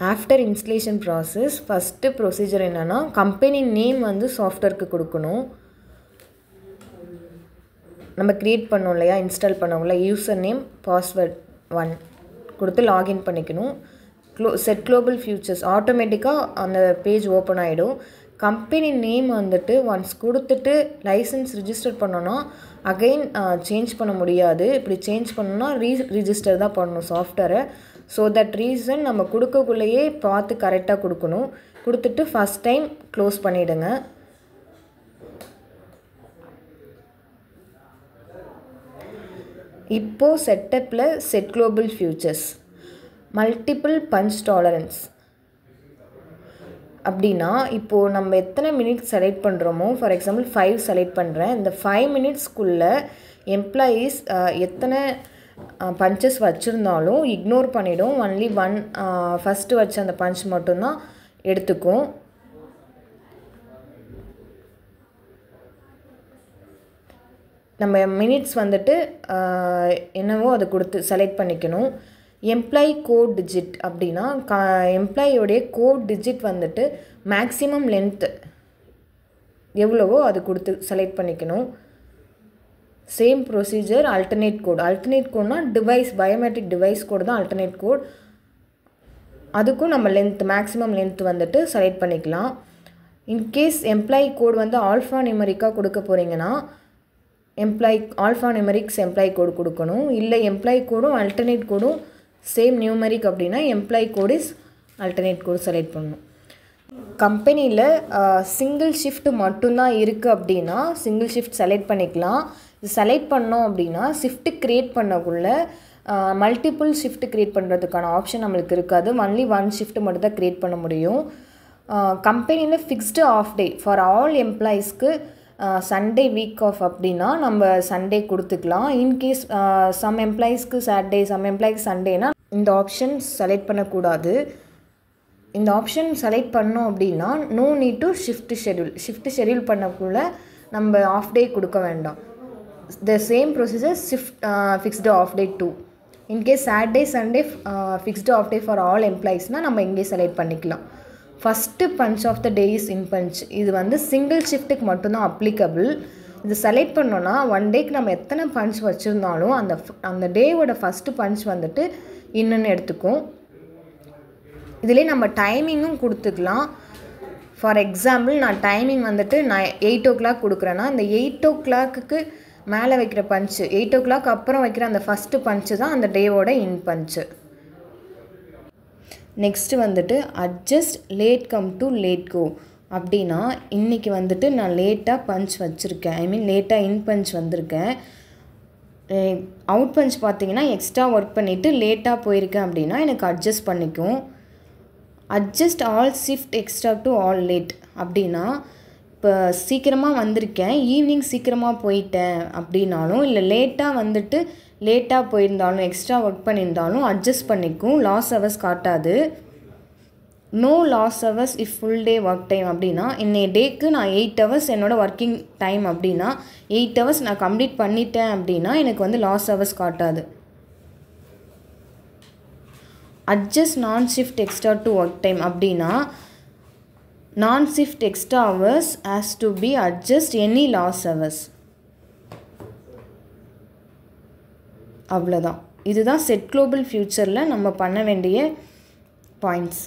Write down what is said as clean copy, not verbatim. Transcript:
After installation process first procedure என்னென்னா company name வந்து சாஃப்ட்வேருக்கு கொடுக்கணும். நம்ம க்ரியேட் பண்ணோம் இல்லையா, இன்ஸ்டால் பண்ணோம்ல, யூசர் நேம் பாஸ்வேர்ட் 1 கொடுத்து லாகின் பண்ணிக்கணும். செட் குளோபல் ஃபியூச்சர்ஸ் ஆட்டோமேட்டிக்காக அந்த பேஜ் ஓப்பன் ஆகிடும். கம்பெனி நேம் வந்துட்டு ஒன்ஸ் கொடுத்துட்டு லைசன்ஸ் ரிஜிஸ்டர் பண்ணோன்னா அகைன் சேஞ்ச் பண்ண முடியாது. இப்படி சேஞ்ச் பண்ணோன்னா ரீரிஜிஸ்டர் தான் பண்ணணும் சாஃப்ட்வேரை. ஸோ தட் ரீசன் நம்ம கொடுக்கக்குள்ளேயே பார்த்து கரெக்டாக கொடுக்கணும். கொடுத்துட்டு ஃபஸ்ட் டைம் க்ளோஸ் பண்ணிவிடுங்க. இப்போது செட்டப்பில் set global futures multiple punch tolerance அப்படின்னா இப்போது நம்ம எத்தனை மினிட்ஸ் செலக்ட் பண்ணுறோமோ, ஃபார் எக்ஸாம்பிள் 5 செலக்ட் பண்ணுறேன். இந்த 5 மினிட்ஸ்க்குள்ளே எம்ப்ளாயீஸ் எத்தனை பஞ்சஸ் வச்சுருந்தாலும் இக்னோர் பண்ணிவிடும். ஒன்லி 1 ஃபஸ்ட்டு வச்ச அந்த பஞ்ச் மட்டும்தான் எடுத்துக்கும். நம்ம மினிட்ஸ் வந்துட்டு என்னவோ அதை கொடுத்து செலக்ட் பண்ணிக்கணும். எம்ப்ளாயி கோட் டிஜிட் அப்படின்னா எம்ப்ளாயியோடைய கோட் டிஜிட் வந்துட்டு மேக்ஸிமம் லென்த்து எவ்வளவோ அது கொடுத்து செலக்ட் பண்ணிக்கணும். சேம் ப்ரொசீஜர் அல்டர்னேட் கோட்னா டிவைஸ் பயோமெட்ரிக் டிவைஸ் கோடு தான் அல்டர்னேட் கோட். அதுக்கும் நம்ம லென்த் மேக்ஸிமம் லென்த் வந்துட்டு செலக்ட் பண்ணிக்கலாம். இன்கேஸ் எம்ப்ளாயி கோட் வந்து ஆல்ஃபா நியூமரிக்காக கொடுக்க போகிறீங்கன்னா ஆல்ஃபா நியூமரிக்ஸ் எம்ப்ளாயி கோடு கொடுக்கணும். இல்லை எம்ப்ளாயி கோடும் அல்டர்னேட் கோடும் சேம் நியூமரிக் அப்படின்னா employee code is alternate code select பண்ணணும். கம்பெனியில் சிங்கிள் ஷிஃப்ட் மட்டும்தான் இருக்குது அப்படின்னா சிங்கிள் ஷிஃப்ட் செலக்ட் பண்ணிக்கலாம். இது செலக்ட் பண்ணோம் அப்படின்னா ஷிஃப்ட்டு க்ரியேட் பண்ணக்குள்ள மல்டிபிள் ஷிஃப்ட் க்ரியேட் பண்ணுறதுக்கான ஆப்ஷன் நம்மளுக்கு இருக்காது. ஒன்லி 1 ஷிஃப்ட் மட்டும் தான் க்ரியேட் பண்ண முடியும். கம்பெனியில் fixed off day for all எம்ப்ளாயீஸ்க்கு சண்டே வீக் ஆஃப் அப்படின்னா நம்ம சண்டே கொடுத்துக்கலாம். இன்கேஸ் சம் எம்ப்ளாயீஸ்க்கு சாட்டர்டே சம் எம்ப்ளாய்க்கு சண்டேனா இந்த ஆப்ஷன் செலக்ட் பண்ணக்கூடாது. இந்த ஆப்ஷன் செலக்ட் பண்ணோம் அப்படின்னா no need to shift schedule பண்ணக்குள்ள நம்ம ஆஃப் டே கொடுக்க வேண்டாம். The same procedure fixed off day 2. In case Saturday Sunday fixed off day for all எம்ப்ளாயீஸ்னால் நம்ம இங்கே செலக்ட் பண்ணிக்கலாம். First punch of the day is in punch. இது வந்து சிங்கிள் ஷிஃப்ட்டுக்கு மட்டும்தான் அப்ளிகபிள். இது செலக்ட் பண்ணோன்னா 1 டேக்கு நம்ம எத்தனை பஞ்ச் வச்சுருந்தாலும் அந்த டேவோட ஃபஸ்ட்டு பஞ்ச் வந்துட்டு இன்னுன்னு எடுத்துக்கும். இதிலே நம்ம டைமிங்கும் கொடுத்துக்கலாம். ஃபார் எக்ஸாம்பிள் நான் டைமிங் வந்துட்டு நான் 8 o'clock கொடுக்குறேன்னா இந்த 8 o'clock மேலே வைக்கிற பஞ்சு 8 o'clock அப்புறம் வைக்கிற அந்த ஃபஸ்ட்டு பஞ்சு தான் அந்த டேவோட இன் பஞ்சு. நெக்ஸ்ட்டு வந்துட்டு adjust late come to late go அப்படின்னா இன்றைக்கி வந்துட்டு நான் லேட்டாக பஞ்ச் வச்சுருக்கேன், லேட்டாக இன் பஞ்ச் வந்திருக்கேன். அவுட் பஞ்ச் பார்த்தீங்கன்னா எக்ஸ்ட்ரா ஒர்க் பண்ணிவிட்டு லேட்டாக போயிருக்கேன் அப்படின்னா எனக்கு அட்ஜஸ்ட் பண்ணிக்கும். Adjust all shift extra to all late அப்படின்னா இப்போ சீக்கிரமாக வந்திருக்கேன் ஈவினிங் சீக்கிரமாக போயிட்டேன் அப்படின்னாலும் இல்லை லேட்டாக போயிருந்தாலும் எக்ஸ்ட்ரா ஒர்க் பண்ணியிருந்தாலும் அட்ஜஸ்ட் பண்ணிக்கும். லாஸ் ஹவர்ஸ் காட்டாது. No loss hours if full day work time அப்படின்னா இன்னைய டேக்கு நான் 8 hours என்னோடய ஒர்க்கிங் டைம் அப்படின்னா 8 hours நான் கம்ப்ளீட் பண்ணிட்டேன் அப்படின்னா எனக்கு வந்து லாஸ் ஹவர்ஸ் காட்டாது. அட்ஜஸ்ட் நான் shift extra to work time அப்படின்னா நான் shift extra hours has to be adjust any loss hours. அவ்வளோதான். இதுதான் செட் குளோபல் ஃபியூச்சரில் நம்ம பண்ண வேண்டிய பாயிண்ட்ஸ்.